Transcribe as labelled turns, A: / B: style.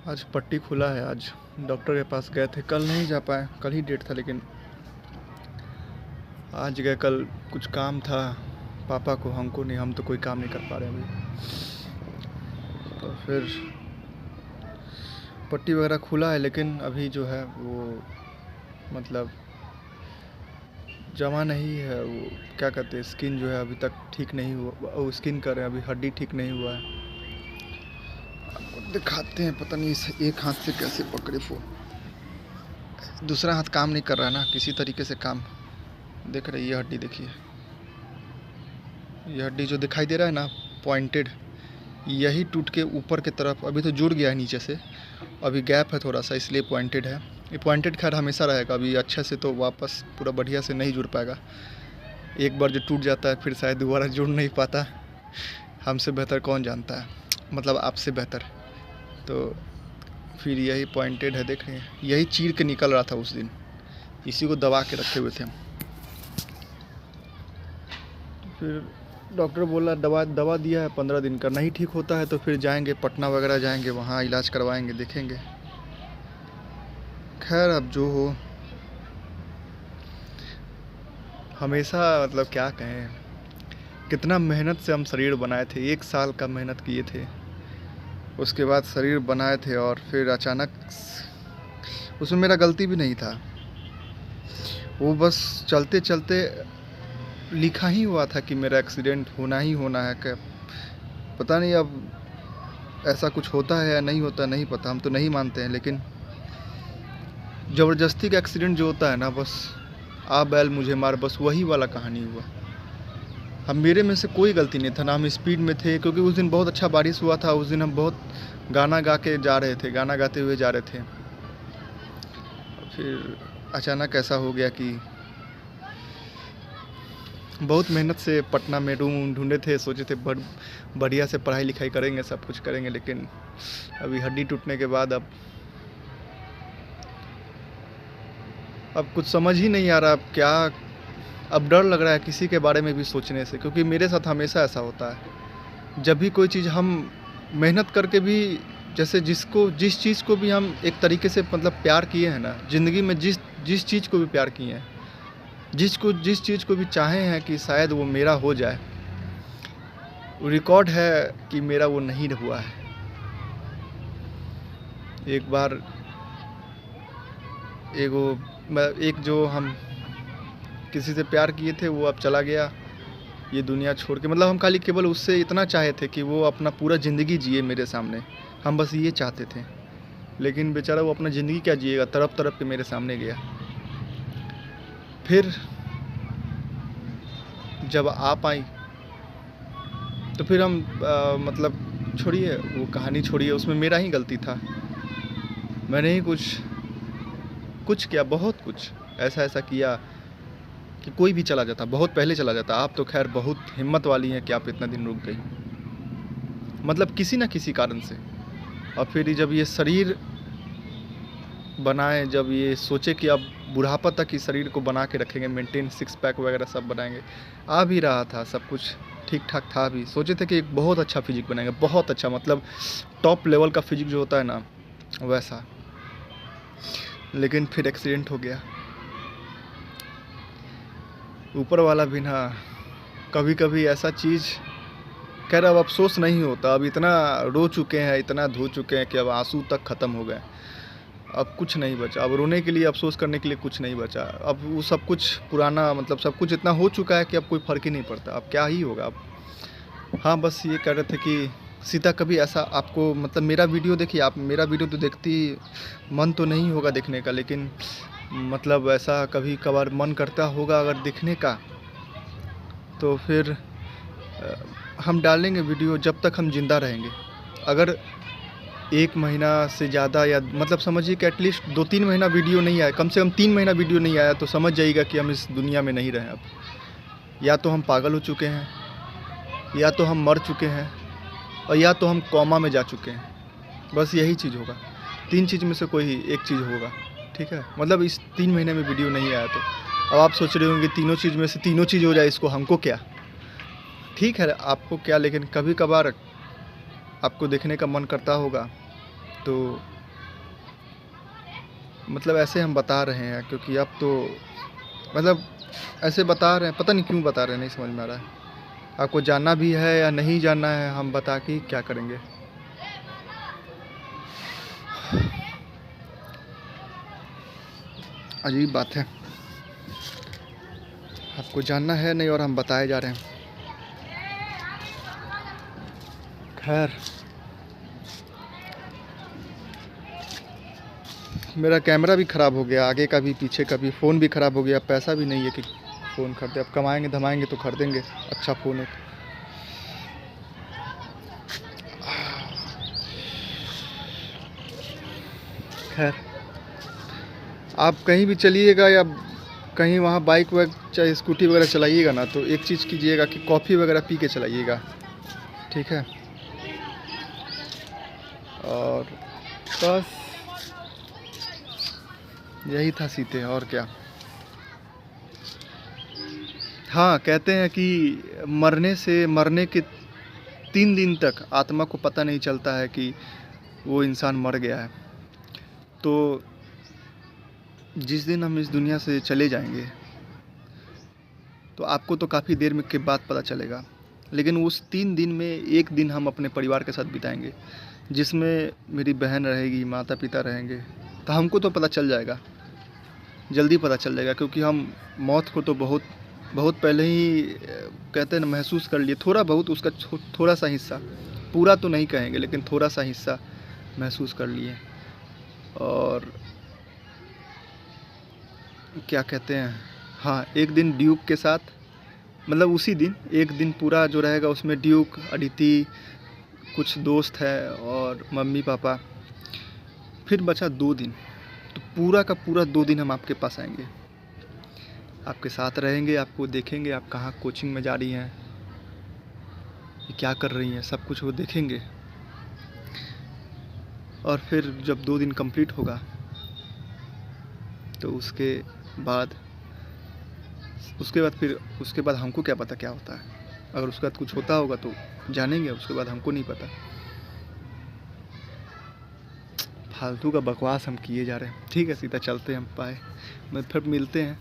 A: आज पट्टी खुला है। आज डॉक्टर के पास गए थे, कल नहीं जा पाए, कल ही डेट था, लेकिन आज गए। कल कुछ काम था पापा को, हमको नहीं, हम तो कोई काम नहीं कर पा रहे अभी। तो फिर पट्टी वगैरह खुला है, लेकिन अभी जो है वो मतलब जमा नहीं है। वो क्या कहते हैं, स्किन जो है अभी तक ठीक नहीं हुआ। वो स्किन कर रहे हैं, अभी हड्डी ठीक नहीं हुआ है। आपको दिखाते हैं, पता नहीं इस एक हाथ से कैसे पकड़े फोन, दूसरा हाथ काम नहीं कर रहा है ना किसी तरीके से। काम देख रहे, ये हड्डी देखिए, ये हड्डी जो दिखाई दे रहा है ना पॉइंटेड, यही टूट के ऊपर की तरफ अभी तो जुड़ गया है नीचे से, अभी गैप है थोड़ा सा, इसलिए पॉइंटेड है। ये पॉइंटेड खैर हमेशा रहेगा, अभी अच्छे से तो वापस पूरा बढ़िया से नहीं जुड़ पाएगा। एक बार जो टूट जाता है फिर शायद दोबारा जुड़ नहीं पाता। हमसे बेहतर कौन जानता है, मतलब आपसे बेहतर। तो फिर यही पॉइंटेड है, देख रहे हैं, यही चीर के निकल रहा था उस दिन, इसी को दबा के रखे हुए थे हम। फिर डॉक्टर बोला दवा दिया है 15 दिन का, नहीं ठीक होता है तो फिर जाएंगे पटना वगैरह जाएंगे, वहाँ इलाज करवाएंगे, देखेंगे। खैर अब जो हो, हमेशा मतलब क्या कहें, कितना मेहनत से हम शरीर बनाए थे, 1 साल का मेहनत किए थे, उसके बाद शरीर बनाए थे और फिर अचानक उसमें मेरा गलती भी नहीं था। वो बस चलते चलते लिखा ही हुआ था कि मेरा एक्सीडेंट होना ही होना है। क्या पता नहीं अब ऐसा कुछ होता है या नहीं होता, नहीं पता, हम तो नहीं मानते हैं। लेकिन ज़बरदस्ती का एक्सीडेंट जो होता है ना, बस आ बैल मुझे मार, बस वही वाला कहानी हुआ। हम मेरे में से कोई गलती नहीं था ना, हम स्पीड में थे, क्योंकि उस दिन बहुत अच्छा बारिश हुआ था। उस दिन हम बहुत गाना गा के जा रहे थे, गाना गाते हुए जा रहे थे। फिर अचानक ऐसा हो गया कि बहुत मेहनत से पटना में रूम ढूंढे थे, सोचे थे बढ़िया से पढ़ाई लिखाई करेंगे, सब कुछ करेंगे, लेकिन अभी हड्डी टूटने के बाद अब कुछ समझ ही नहीं आ रहा अब क्या। अब डर लग रहा है किसी के बारे में भी सोचने से, क्योंकि मेरे साथ हमेशा ऐसा होता है। जब भी कोई चीज़ हम मेहनत करके भी, जैसे जिस चीज़ को भी हम एक तरीके से मतलब प्यार किए हैं ना ज़िंदगी में, जिस चीज़ को भी प्यार किए हैं, जिस चीज़ को भी चाहे हैं कि शायद वो मेरा हो जाए, रिकॉर्ड है कि मेरा वो नहीं हुआ है। एक बार एक जो हम किसी से प्यार किए थे, वो अब चला गया ये दुनिया छोड़ के। मतलब हम खाली केवल उससे इतना चाहे थे कि वो अपना पूरा ज़िंदगी जिए मेरे सामने, हम बस ये चाहते थे। लेकिन बेचारा वो अपना ज़िंदगी क्या जिएगा, तड़प तड़प के मेरे सामने गया। फिर जब आप आई तो फिर हम मतलब छोड़िए वो कहानी, छोड़िए, उसमें मेरा ही गलती था। मैंने ही कुछ किया, बहुत कुछ ऐसा किया कि कोई भी चला जाता, बहुत पहले चला जाता। आप तो खैर बहुत हिम्मत वाली हैं कि आप इतना दिन रुक गई, मतलब किसी ना किसी कारण से। और फिर जब ये शरीर बनाए, जब ये सोचे कि अब बुढ़ापा तक इस शरीर को बना के रखेंगे, मेंटेन, 6 पैक वगैरह सब बनाएंगे, आ भी रहा था, सब कुछ ठीक ठाक था भी। सोचे थे कि एक बहुत अच्छा फिजिक बनाएंगे, बहुत अच्छा, मतलब टॉप लेवल का फिजिक जो होता है ना वैसा। लेकिन फिर एक्सीडेंट हो गया। ऊपर वाला भी ना कभी कभी ऐसा चीज़, खैर अब अफसोस नहीं होता। अब इतना रो चुके हैं, इतना धो चुके हैं कि अब आंसू तक ख़त्म हो गए। अब कुछ नहीं बचा, अब रोने के लिए, अफसोस करने के लिए कुछ नहीं बचा। अब वो सब कुछ पुराना, मतलब सब कुछ इतना हो चुका है कि अब कोई फ़र्क ही नहीं पड़ता। अब क्या ही होगा अब। हाँ, बस ये कह रहे थे कि सीता कभी ऐसा आपको, मतलब मेरा वीडियो देखिए, आप मेरा वीडियो तो देखती, मन तो नहीं होगा देखने का, लेकिन मतलब ऐसा कभी कभार मन करता होगा अगर देखने का, तो फिर हम डालेंगे वीडियो जब तक हम ज़िंदा रहेंगे। अगर 1 महीना से ज़्यादा, या मतलब समझिए कि एटलीस्ट 2-3 महीना वीडियो नहीं आया, कम से कम 3 महीना वीडियो नहीं आया, तो समझ जाइएगा कि हम इस दुनिया में नहीं रहे अब। या तो हम पागल हो चुके हैं, या तो हम मर चुके हैं, और या तो हम कोमा में जा चुके हैं। बस यही चीज़ होगा, 3 चीज़ में से कोई एक चीज़ होगा, ठीक है। मतलब इस 3 महीने में वीडियो नहीं आया तो अब आप सोच रहे होंगे तीनों चीज़ में से तीनों चीज़ हो जाए, इसको हमको क्या, ठीक है आपको क्या। लेकिन कभी कभार आपको देखने का मन करता होगा तो मतलब ऐसे हम बता रहे हैं क्योंकि अब तो मतलब ऐसे बता रहे हैं, पता नहीं क्यों बता रहे हैं, नहीं समझ में आ रहा है। आपको जानना भी है या नहीं जानना है, हम बता के ही क्या करेंगे। अजीब बात है, आपको जानना है नहीं और हम बताए जा रहे हैं। खैर, मेरा कैमरा भी ख़राब हो गया, आगे का भी पीछे का भी। फ़ोन भी ख़राब हो गया, पैसा भी नहीं है कि फ़ोन खरीदे। अब कमाएंगे धमाएंगे तो खरीदेंगे अच्छा फ़ोन एक। खैर, आप कहीं भी चलिएगा या कहीं वहाँ बाइक वाइक चाहे स्कूटी वगैरह चलाइएगा ना, तो एक चीज़ कीजिएगा कि कॉफ़ी वगैरह पी के चलाइएगा, ठीक है। और बस यही था सीते, और क्या। हाँ, कहते हैं कि मरने के 3 दिन तक आत्मा को पता नहीं चलता है कि वो इंसान मर गया है। तो जिस दिन हम इस दुनिया से चले जाएंगे तो आपको तो काफ़ी देर में के बाद पता चलेगा, लेकिन उस 3 दिन में एक दिन हम अपने परिवार के साथ बिताएंगे, जिसमें मेरी बहन रहेगी, माता पिता रहेंगे। तो हमको तो पता चल जाएगा, जल्दी पता चल जाएगा, क्योंकि हम मौत को तो बहुत बहुत पहले ही कहते हैं ना, महसूस कर लिए थोड़ा बहुत उसका थोड़ा सा हिस्सा, पूरा तो नहीं कहेंगे लेकिन थोड़ा सा हिस्सा महसूस कर लिए। और क्या कहते हैं, हाँ, एक दिन ड्यूक के साथ, मतलब उसी दिन एक दिन पूरा जो रहेगा उसमें ड्यूक, अदिति, कुछ दोस्त है और मम्मी पापा। फिर बचा 2 दिन, तो पूरा का पूरा 2 दिन हम आपके पास आएंगे, आपके साथ रहेंगे, आपको देखेंगे आप कहाँ कोचिंग में जा रही हैं, ये क्या कर रही हैं, सब कुछ वो देखेंगे। और फिर जब 2 दिन कंप्लीट होगा तो बाद उसके बाद हमको क्या पता क्या होता है। अगर उसके बाद कुछ होता होगा तो जानेंगे, उसके बाद हमको नहीं पता। फालतू का बकवास हम किए जा रहे हैं। ठीक है, सीधा चलते हैं हम, बाय, मैं फिर मिलते हैं।